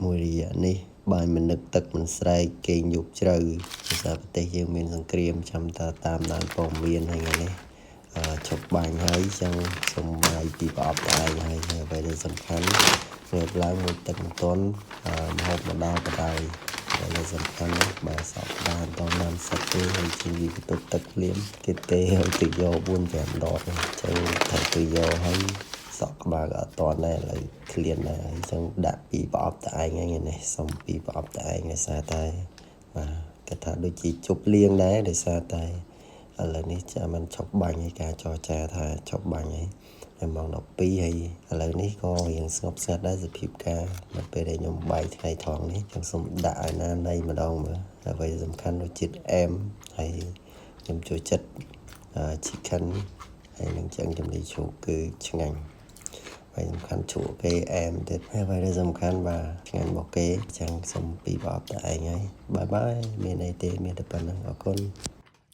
មួយរយៈនេះបានមិននឹកទឹកមិនស្រែកគេងយប់ជ្រៅភាសាប្រទេសយើងមានសង្គ្រាមចាំតាតាមដានព័ត៌មានហើយថ្ងៃនេះជប់បាញ់ហើយចឹងសូមបាយពីប្រអប់តែឯងហើយអ្វីដែលសំខាន់ព្រឹកឡើងមួយទឹកមិនទាន់ម្ហូបមកដល់បដ ដែលសំខាន់ណាស់បើសក់ក្បាលតបានសិតទេហើយជាវិបត្តិទឹកភ្លាមគេទេឲ្យទៅយក4-5 ដបចឹងត្រូវទៅយកហើយសក់ក្បាលក៏អត់តដែរឥឡូវឃ្លានដែរហើយចឹងដាក់ពីប្រអប់តែឯងហ្នឹងនេះសុំពីប្រអប់តែឯងដោយសារតែបាទគេថាដូចជាជប់លៀងដែរដោយសារតែឥឡូវនេះចាំមិនឈប់បាញ់ហើយការចរចាថាឈប់បាញ់ហើយម៉ោង 12 ហើយឥឡូវនេះក៏រៀងស្ងប់ស្ងាត់ដែរសភាពការនៅពេលដែលខ្ញុំបាយថ្ងៃថងនេះខ្ញុំសូមដាក់ឲ្យណានៃម្ដងមើលអ្វីសំខាន់រសជាតិអែមហើយខ្ញុំចូលចិត្តchicken ហើយនឹងចឹងចំណីជ្រូកគឺឆ្ងាញ់ហើយសំខាន់ជ្រូកគេអែមទៀតហើយអ្វីដែលសំខាន់បាទឆ្ងាញ់របស់គេចឹងសូមពីប្រអប់តែឯងហើយបាយបាយមានអីទេមានតែប៉ុណ្្នឹងអរគុណ